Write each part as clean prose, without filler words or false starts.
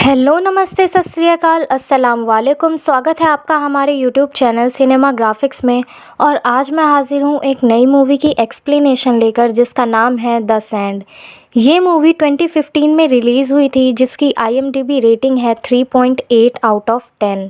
Hello नमस्ते सत श्री अकाल अस्सलाम वालेकुम। स्वागत है आपका हमारे यूट्यूब चैनल सिनेमा ग्राफिक्स में। और आज मैं हाजिर हूँ एक नई मूवी की एक्सप्लेनेशन लेकर जिसका नाम है द सैंड। ये मूवी 2015 में रिलीज़ हुई थी जिसकी IMDb रेटिंग है 3.8 आउट ऑफ 10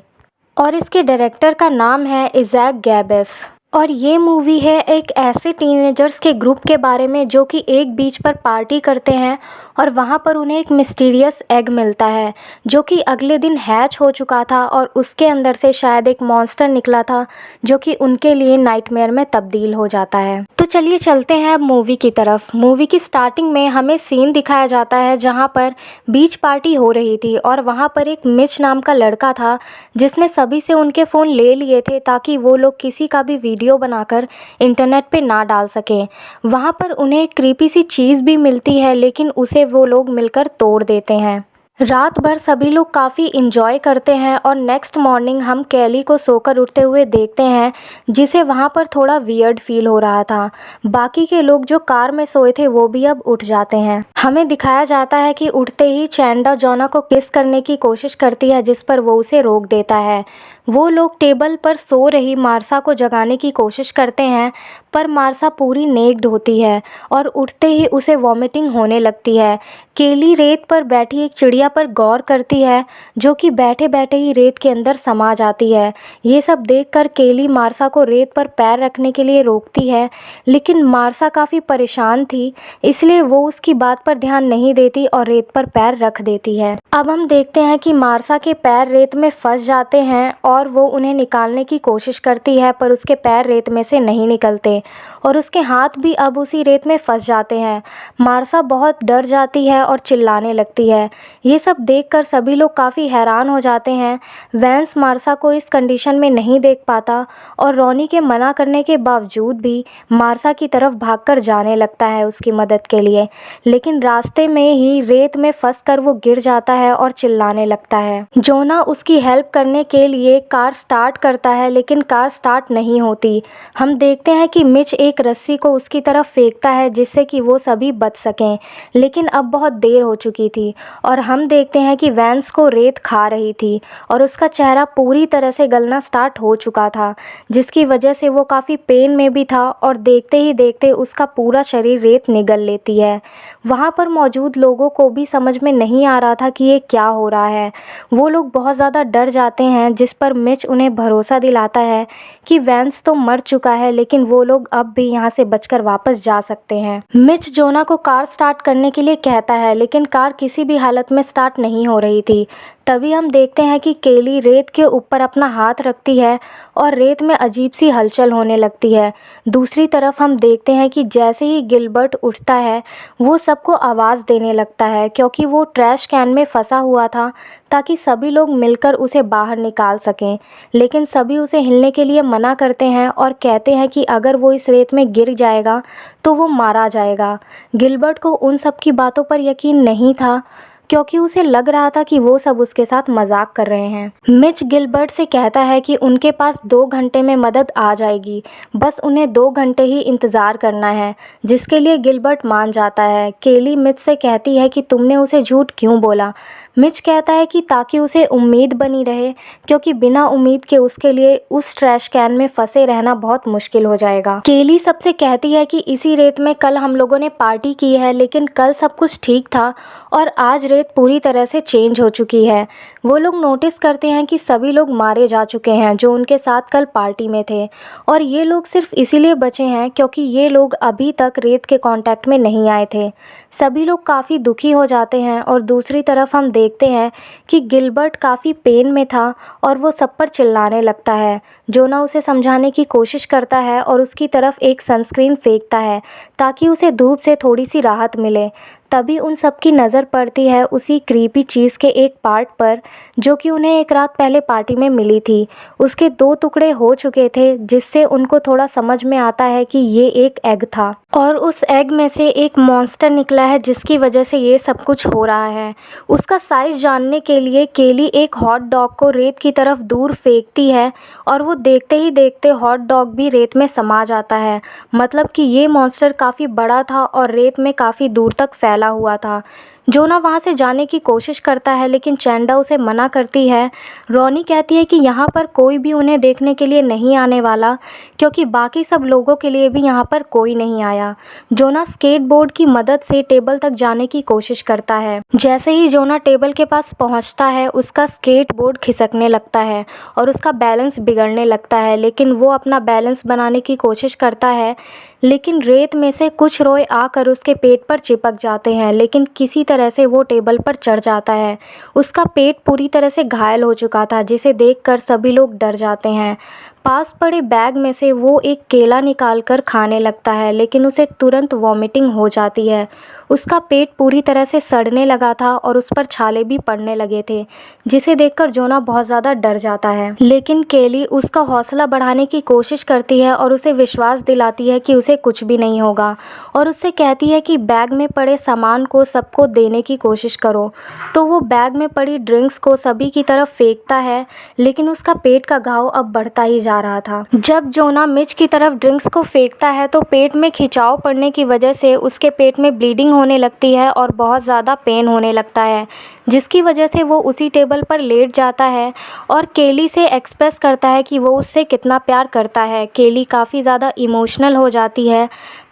और इसके डायरेक्टर का नाम है इज़ैक गैबेफ। और ये मूवी है एक ऐसे टीनेजर्स के ग्रुप के बारे में जो कि एक बीच पर पार्टी करते हैं और वहाँ पर उन्हें एक मिस्टीरियस एग मिलता है जो कि अगले दिन हैच हो चुका था और उसके अंदर से शायद एक मॉन्स्टर निकला था जो कि उनके लिए नाइटमेयर में तब्दील हो जाता है। तो चलिए चलते हैं अब मूवी की तरफ। मूवी की स्टार्टिंग में हमें सीन दिखाया जाता है जहाँ पर बीच पार्टी हो रही थी और वहाँ पर एक मिच नाम का लड़का था जिसने सभी से उनके फ़ोन ले लिए थे ताकि वो लोग किसी का भी वीडियो बनाकर इंटरनेट पे ना डाल सकें। वहाँ पर उन्हें एक क्रीपी सी चीज़ भी मिलती है लेकिन उसे वो लोग मिलकर तोड़ देते हैं। रात भर सभी लोग काफ़ी इंजॉय करते हैं और नेक्स्ट मॉर्निंग हम कैली को सोकर उठते हुए देखते हैं जिसे वहाँ पर थोड़ा वियर्ड फील हो रहा था। बाकी के लोग जो कार में सोए थे वो भी अब उठ जाते हैं। हमें दिखाया जाता है कि उठते ही चैंडा जोना को किस करने की कोशिश करती है जिस पर वो उसे रोक देता है। वो लोग टेबल पर सो रही मार्सा को जगाने की कोशिश करते हैं पर मार्सा पूरी नेक्ड होती है और उठते ही उसे वॉमिटिंग होने लगती है। केली रेत पर बैठी एक चिड़िया पर गौर करती है जो कि बैठे बैठे ही रेत के अंदर समा जाती है। ये सब देखकर केली मार्सा को रेत पर पैर रखने के लिए रोकती है लेकिन मार्सा काफ़ी परेशान थी इसलिए वो उसकी बात पर ध्यान नहीं देती और रेत पर पैर रख देती है। अब हम देखते हैं कि मार्सा के पैर रेत में फंस जाते हैं और वो उन्हें निकालने की कोशिश करती है पर उसके पैर रेत में से नहीं निकलते और उसके हाथ भी अब उसी रेत में फंस जाते हैं। मार्सा बहुत डर जाती है और चिल्लाने लगती है। ये सब देखकर सभी लोग काफ़ी हैरान हो जाते हैं। वैंस मार्सा को इस कंडीशन में नहीं देख पाता और रॉनी के मना करने के बावजूद भी मार्सा की तरफ भागकर जाने लगता है उसकी मदद के लिए, लेकिन रास्ते में ही रेत में फंसकर वो गिर जाता है और चिल्लाने लगता है। जोना उसकी हेल्प करने के लिए कार स्टार्ट करता है लेकिन कार स्टार्ट नहीं होती। हम देखते हैं कि मिच एक रस्सी को उसकी तरफ फेंकता है जिससे कि वो सभी बच सकें, लेकिन अब बहुत देर हो चुकी थी और हम देखते हैं कि वैंस को रेत खा रही थी और उसका चेहरा पूरी तरह से गलना स्टार्ट हो चुका था जिसकी वजह से वो काफ़ी पेन में भी था और देखते ही देखते उसका पूरा शरीर रेत निगल लेती है। वहाँ पर मौजूद लोगों को भी समझ में नहीं आ रहा था कि ये क्या हो रहा है। वो लोग बहुत ज़्यादा डर जाते हैं जिस पर मिच उन्हें भरोसा दिलाता है कि वैंस तो मर चुका है लेकिन वो लोग अब भी यहाँ से बचकर वापस जा सकते हैं। मिच जोना को कार स्टार्ट करने के लिए कहता है लेकिन कार किसी भी हालत में स्टार्ट नहीं हो रही थी। तभी हम देखते हैं कि केली रेत के ऊपर अपना हाथ रखती है और रेत में अजीब सी हलचल होने लगती है। दूसरी तरफ हम देखते हैं कि जैसे ही गिलबर्ट उठता है वो सबको आवाज़ देने लगता है क्योंकि वो ट्रैश कैन में फंसा हुआ था ताकि सभी लोग मिलकर उसे बाहर निकाल सकें, लेकिन सभी उसे हिलने के लिए मना करते हैं और कहते हैं कि अगर वो इस रेत में गिर जाएगा तो वो मारा जाएगा। गिलबर्ट को उन सब की बातों पर यकीन नहीं था क्योंकि उसे लग रहा था कि वो सब उसके साथ मजाक कर रहे हैं। मिच गिलबर्ट से कहता है कि उनके पास 2 घंटे में मदद आ जाएगी, बस उन्हें 2 घंटे ही इंतज़ार करना है, जिसके लिए गिलबर्ट मान जाता है। केली मिच से कहती है कि तुमने उसे झूठ क्यों बोला। मिच कहता है कि ताकि उसे उम्मीद बनी रहे क्योंकि बिना उम्मीद के उसके लिए उस ट्रैश कैन में फंसे रहना बहुत मुश्किल हो जाएगा। केली सबसे कहती है कि इसी रेत में कल हम लोगों ने पार्टी की है लेकिन कल सब कुछ ठीक था और आज रेत पूरी तरह से चेंज हो चुकी है। वो लोग नोटिस करते हैं कि सभी लोग मारे जा चुके हैं जो उनके साथ कल पार्टी में थे और ये लोग सिर्फ इसीलिए बचे हैं क्योंकि ये लोग अभी तक रेत के कांटेक्ट में नहीं आए थे। सभी लोग काफ़ी दुखी हो जाते हैं और दूसरी तरफ हम देखते हैं कि गिलबर्ट काफ़ी पेन में था और वो सब पर चिल्लाने लगता है। जोना उसे समझाने की कोशिश करता है और उसकी तरफ एक सनस्क्रीन फेंकता है ताकि उसे धूप से थोड़ी सी राहत मिले। तभी उन सब की नज़र पड़ती है उसी क्रीपी चीज़ के एक पार्ट पर जो कि उन्हें एक रात पहले पार्टी में मिली थी। उसके 2 टुकड़े हो चुके थे जिससे उनको थोड़ा समझ में आता है कि ये एक एग था और उस एग में से एक मॉन्स्टर निकला है जिसकी वजह से ये सब कुछ हो रहा है। उसका साइज़ जानने के लिए केली एक हॉट डॉग को रेत की तरफ दूर फेंकती है और वो देखते ही देखते हॉट डॉग भी रेत में समा जाता है। मतलब कि ये मॉन्स्टर काफ़ी बड़ा था और रेत में काफ़ी दूर तक फैला हुआ था। जोना वहाँ से जाने की कोशिश करता है लेकिन चैंडा उसे मना करती है। रॉनी कहती है कि यहाँ पर कोई भी उन्हें देखने के लिए नहीं आने वाला, क्योंकि बाकी सब लोगों के लिए भी यहाँ पर कोई नहीं आया। जोना स्केटबोर्ड की मदद से टेबल तक जाने की कोशिश करता है। जैसे ही जोना टेबल के पास पहुँचता है, उसका स्केटबोर्ड खिसकने लगता है और उसका बैलेंस बिगड़ने लगता है। लेकिन वो अपना बैलेंस बनाने की कोशिश करता है, लेकिन रेत में से कुछ रोए आकर उसके पेट पर चिपक जाते हैं। लेकिन किसी तरह से वो टेबल पर चढ़ जाता है। उसका पेट पूरी तरह से घायल हो चुका था, जिसे देखकर सभी लोग डर जाते हैं। पास पड़े बैग में से वो एक केला निकालकर खाने लगता है, लेकिन उसे तुरंत वॉमिटिंग हो जाती है। उसका पेट पूरी तरह से सड़ने लगा था और उस पर छाले भी पड़ने लगे थे, जिसे देखकर जोना बहुत ज़्यादा डर जाता है। लेकिन केली उसका हौसला बढ़ाने की कोशिश करती है और उसे विश्वास दिलाती है कि उसे कुछ भी नहीं होगा, और उससे कहती है कि बैग में पड़े सामान को सबको देने की कोशिश करो। तो वो बैग में पड़ी ड्रिंक्स को सभी की तरफ फेंकता है, लेकिन उसका पेट का घाव अब बढ़ता ही जा रहा था। जब जोना मिच की तरफ ड्रिंक्स को फेंकता है तो पेट में खिंचाव पड़ने की वजह से उसके पेट में ब्लीडिंग होने लगती है और बहुत ज़्यादा पेन होने लगता है, जिसकी वजह से वो उसी टेबल पर लेट जाता है और केली से एक्सप्रेस करता है कि वो उससे कितना प्यार करता है। केली काफ़ी ज़्यादा इमोशनल हो जाती है।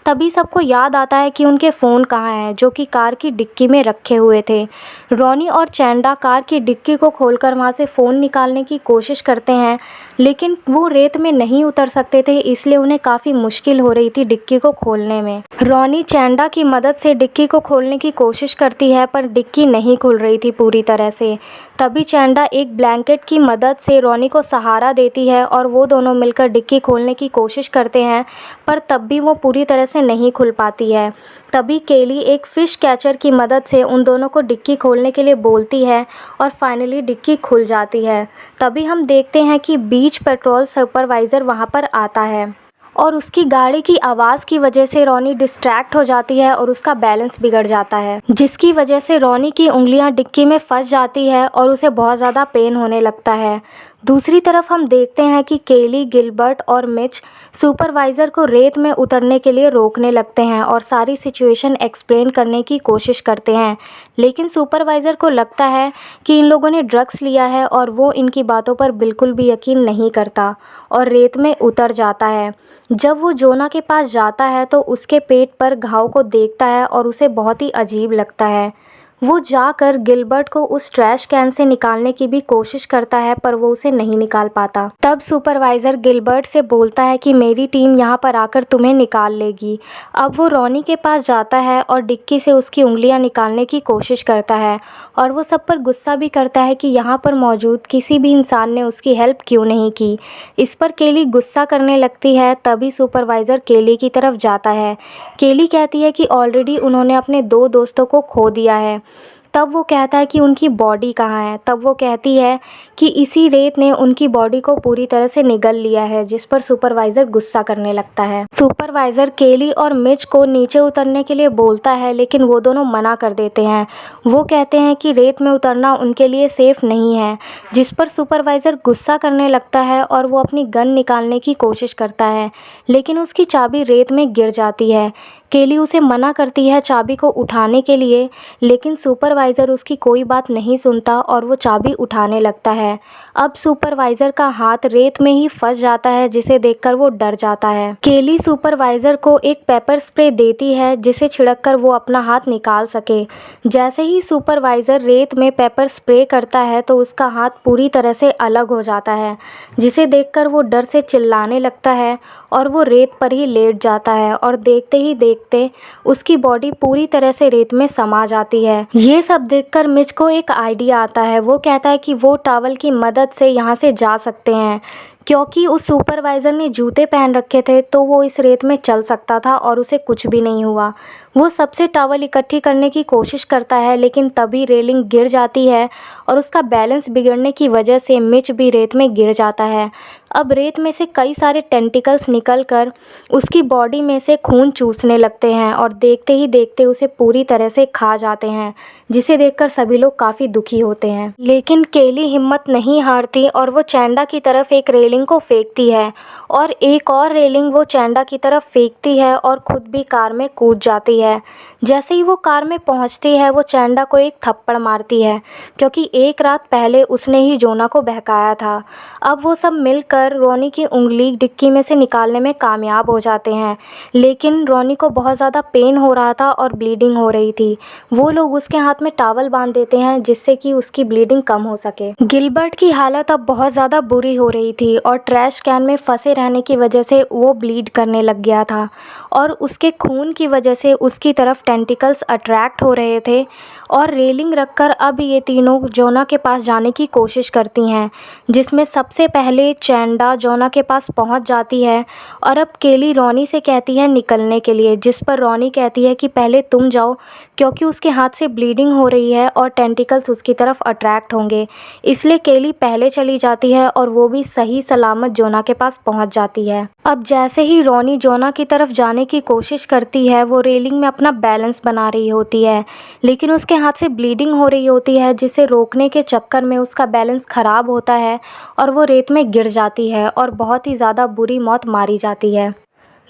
तभी सबको याद आता है कि उनके फ़ोन कहाँ हैं, जो कि कार की डिक्की में रखे हुए थे। रॉनी और चैंडा कार की डिक्की को खोलकर वहाँ से फ़ोन निकालने की कोशिश करते हैं, लेकिन वो रेत में नहीं उतर सकते थे, इसलिए उन्हें काफ़ी मुश्किल हो रही थी डिक्की को खोलने में। रॉनी चैंडा की मदद से डिक्की को खोलने की कोशिश करती है, पर डिक्की नहीं खुल रही थी पूरी तरह से। तभी चैंडा एक ब्लैंकेट की मदद से रॉनी को सहारा देती है और वो दोनों मिलकर डिक्की खोलने की कोशिश करते हैं, पर तब भी वो पूरी तरह से नहीं खुल पाती है। तभी केली एक फ़िश कैचर की मदद से उन दोनों को डिक्की खोलने के लिए बोलती है और फाइनली डिक्की खुल जाती है। तभी हम देखते हैं कि बीच पेट्रोल सुपरवाइज़र वहाँ पर आता है और उसकी गाड़ी की आवाज़ की वजह से रॉनी डिस्ट्रैक्ट हो जाती है और उसका बैलेंस बिगड़ जाता है, जिसकी वजह से रॉनी की उंगलियां डिक्की में फंस जाती है और उसे बहुत ज़्यादा पेन होने लगता है। दूसरी तरफ हम देखते हैं कि केली, गिलबर्ट और मिच सुपरवाइज़र को रेत में उतरने के लिए रोकने लगते हैं और सारी सिचुएशन एक्सप्लेन करने की कोशिश करते हैं, लेकिन सुपरवाइज़र को लगता है कि इन लोगों ने ड्रग्स लिया है और वो इनकी बातों पर बिल्कुल भी यकीन नहीं करता और रेत में उतर जाता है। जब वो जोना के पास जाता है तो उसके पेट पर घाव को देखता है और उसे बहुत ही अजीब लगता है। वो जाकर गिलबर्ट को उस ट्रैश कैन से निकालने की भी कोशिश करता है, पर वो उसे नहीं निकाल पाता। तब सुपरवाइज़र गिलबर्ट से बोलता है कि मेरी टीम यहाँ पर आकर तुम्हें निकाल लेगी। अब वो रॉनी के पास जाता है और डिक्की से उसकी उंगलियाँ निकालने की कोशिश करता है और वो सब पर गुस्सा भी करता है कि यहाँ पर मौजूद किसी भी इंसान ने उसकी हेल्प क्यों नहीं की। इस पर केली गुस्सा करने लगती है। तभी सुपरवाइज़र केली की तरफ जाता है। केली कहती है कि ऑलरेडी उन्होंने अपने 2 दोस्तों को खो दिया है। तब वो कहता है कि उनकी बॉडी कहाँ है। तब वो कहती है कि इसी रेत ने उनकी बॉडी को पूरी तरह से निगल लिया है, जिस पर सुपरवाइज़र गुस्सा करने लगता है। सुपरवाइज़र केली और मिच को नीचे उतरने के लिए बोलता है, लेकिन वो दोनों मना कर देते हैं। वो कहते हैं कि रेत में उतरना उनके लिए सेफ़ नहीं है, जिस पर सुपरवाइज़र गुस्सा करने लगता है और वो अपनी गन निकालने की कोशिश करता है, लेकिन उसकी चाबी रेत में गिर जाती है। केली उसे मना करती है चाबी को उठाने के लिए, लेकिन सुपरवाइज़र उसकी कोई बात नहीं सुनता और वो चाबी उठाने लगता है। अब सुपरवाइज़र का हाथ रेत में ही फंस जाता है, जिसे देखकर वो डर जाता है। केली सुपरवाइज़र को एक पेपर स्प्रे देती है, जिसे छिड़ककर वो अपना हाथ निकाल सके। जैसे ही सुपरवाइज़र रेत में पेपर स्प्रे करता है तो उसका हाथ पूरी तरह से अलग हो जाता है, जिसे देखकर वो डर से चिल्लाने लगता है और वो रेत पर ही लेट जाता है और देखते ही देखते उसकी बॉडी पूरी तरह से रेत में समा जाती है। ये सब देखकर मिच को एक आइडिया आता है। वो कहता है कि वो टॉवल की मदद से यहाँ से जा सकते हैं, क्योंकि उस सुपरवाइज़र ने जूते पहन रखे थे तो वो इस रेत में चल सकता था और उसे कुछ भी नहीं हुआ। वो सबसे टॉवल इकट्ठी करने की कोशिश करता है, लेकिन तभी रेलिंग गिर जाती है और उसका बैलेंस बिगड़ने की वजह से मिच भी रेत में गिर जाता है। अब रेत में से कई सारे टेंटिकल्स निकलकर उसकी बॉडी में से खून चूसने लगते हैं और देखते ही देखते उसे पूरी तरह से खा जाते हैं, जिसे देखकर सभी लोग काफ़ी दुखी होते हैं। लेकिन केली हिम्मत नहीं हारती और वो चैंडा की तरफ एक रेलिंग को फेंकती है और एक और रेलिंग वो चैंडा की तरफ फेंकती है और खुद भी कार में कूद जाती है। है। जैसे ही वो कार में पहुंचती है वो चैंडा को एक थप्पड़ मारती है, क्योंकि एक रात पहले उसने ही जोना को बहकाया था। अब वो सब मिलकर रोनी की उंगली डिक्की में से निकालने में कामयाब हो जाते हैं, लेकिन रोनी को बहुत ज़्यादा पेन हो रहा था और ब्लीडिंग हो रही थी। वो लोग उसके हाथ में टॉवल बांध देते हैं जिससे कि उसकी ब्लीडिंग कम हो सके। गिलबर्ट की हालत अब बहुत ज़्यादा बुरी हो रही थी और ट्रैश कैन में फंसे रहने की वजह से वो ब्लीड करने लग गया था और उसके खून की वजह से उसकी तरफ टेंटिकल्स अट्रैक्ट हो रहे थे। और रेलिंग रखकर अब ये तीनों जोना के पास जाने की कोशिश करती हैं, जिसमें सबसे पहले चैंडा जोना के पास पहुंच जाती है और अब केली रोनी से कहती है निकलने के लिए, जिस पर रोनी कहती है कि पहले तुम जाओ, क्योंकि उसके हाथ से ब्लीडिंग हो रही है और टेंटिकल्स उसकी तरफ अट्रैक्ट होंगे। इसलिए केली पहले चली जाती है और वो भी सही सलामत जोना के पास पहुंच जाती है। अब जैसे ही रोनी जोना की तरफ जाने की कोशिश करती है, वो रेलिंग में अपना बैलेंस बना रही होती है, लेकिन उसके हाथ से ब्लीडिंग हो रही होती है, जिसे रोकने के चक्कर में उसका बैलेंस ख़राब होता है और वो रेत में गिर जाती है और बहुत ही ज़्यादा बुरी मौत मारी जाती है।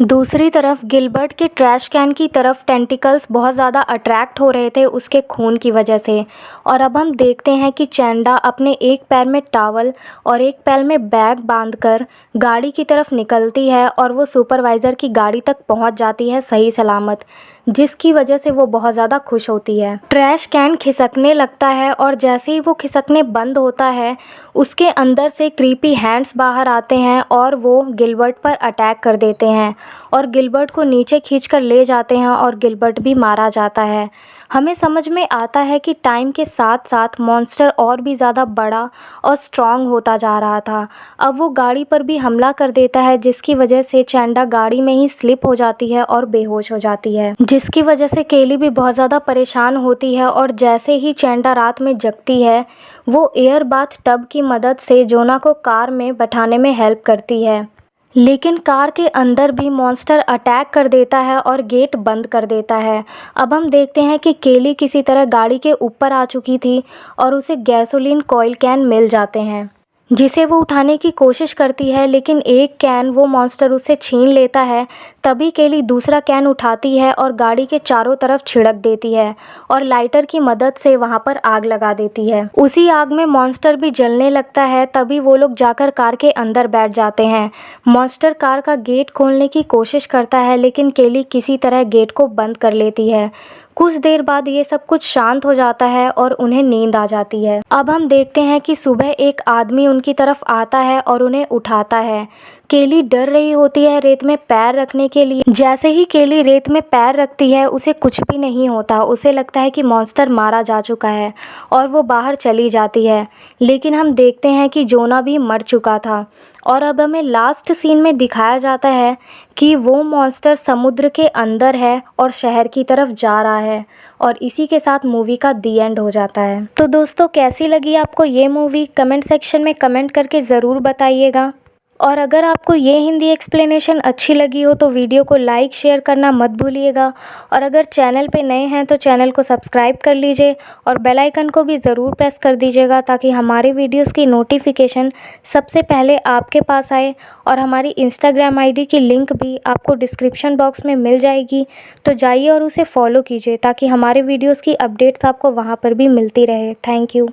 दूसरी तरफ गिलबर्ट के ट्रैश कैन की तरफ टेंटिकल्स बहुत ज़्यादा अट्रैक्ट हो रहे थे उसके खून की वजह से। और अब हम देखते हैं कि चैंडा अपने एक पैर में टॉवल और एक पैर में बैग बांधकर गाड़ी की तरफ निकलती है और वो सुपरवाइज़र की गाड़ी तक पहुंच जाती है सही सलामत, जिसकी वजह से वो बहुत ज़्यादा खुश होती है। ट्रैश कैन खिसकने लगता है और जैसे ही वो खिसकने बंद होता है, उसके अंदर से क्रीपी हैंड्स बाहर आते हैं और वो गिलबर्ट पर अटैक कर देते हैं और गिलबर्ट को नीचे खींचकर ले जाते हैं और गिलबर्ट भी मारा जाता है। हमें समझ में आता है कि टाइम के साथ साथ मॉन्स्टर और भी ज़्यादा बड़ा और स्ट्रॉन्ग होता जा रहा था। अब वो गाड़ी पर भी हमला कर देता है, जिसकी वजह से चैंडा गाड़ी में ही स्लिप हो जाती है और बेहोश हो जाती है, जिसकी वजह से केली भी बहुत ज़्यादा परेशान होती है। और जैसे ही चैंडा रात में जगती है, वो एयर बाथ टब की मदद से जोना को कार में बैठाने में हेल्प करती है, लेकिन कार के अंदर भी मॉन्स्टर अटैक कर देता है और गेट बंद कर देता है। अब हम देखते हैं कि केली किसी तरह गाड़ी के ऊपर आ चुकी थी और उसे गैसोलीन कॉइल कैन मिल जाते हैं, जिसे वो उठाने की कोशिश करती है, लेकिन एक कैन वो मॉन्स्टर उससे छीन लेता है। तभी केली दूसरा कैन उठाती है और गाड़ी के चारों तरफ छिड़क देती है और लाइटर की मदद से वहाँ पर आग लगा देती है। उसी आग में मॉन्स्टर भी जलने लगता है। तभी वो लोग जाकर कार के अंदर बैठ जाते हैं। मॉन्स्टर कार का गेट खोलने की कोशिश करता है, लेकिन केली किसी तरह गेट को बंद कर लेती है। कुछ देर बाद ये सब कुछ शांत हो जाता है और उन्हें नींद आ जाती है। अब हम देखते हैं कि सुबह एक आदमी उनकी तरफ आता है और उन्हें उठाता है। केली डर रही होती है रेत में पैर रखने के लिए। जैसे ही केली रेत में पैर रखती है, उसे कुछ भी नहीं होता। उसे लगता है कि मॉन्स्टर मारा जा चुका है और वो बाहर चली जाती है, लेकिन हम देखते हैं कि जोना भी मर चुका था। और अब हमें लास्ट सीन में दिखाया जाता है कि वो मॉन्स्टर समुद्र के अंदर है और शहर की तरफ जा रहा है। और इसी के साथ मूवी का दी एंड हो जाता है। तो दोस्तों, कैसी लगी आपको ये मूवी? कमेंट सेक्शन में कमेंट करके ज़रूर बताइएगा। और अगर आपको ये हिंदी एक्सप्लेनेशन अच्छी लगी हो तो वीडियो को लाइक शेयर करना मत भूलिएगा। और अगर चैनल पे नए हैं तो चैनल को सब्सक्राइब कर लीजिए और बेल आइकन को भी ज़रूर प्रेस कर दीजिएगा, ताकि हमारे वीडियोस की नोटिफिकेशन सबसे पहले आपके पास आए। और हमारी इंस्टाग्राम आईडी की लिंक भी आपको डिस्क्रिप्शन बॉक्स में मिल जाएगी, तो जाइए और उसे फॉलो कीजिए ताकि हमारे वीडियोज़ की अपडेट्स आपको वहाँ पर भी मिलती रहे। Thank you.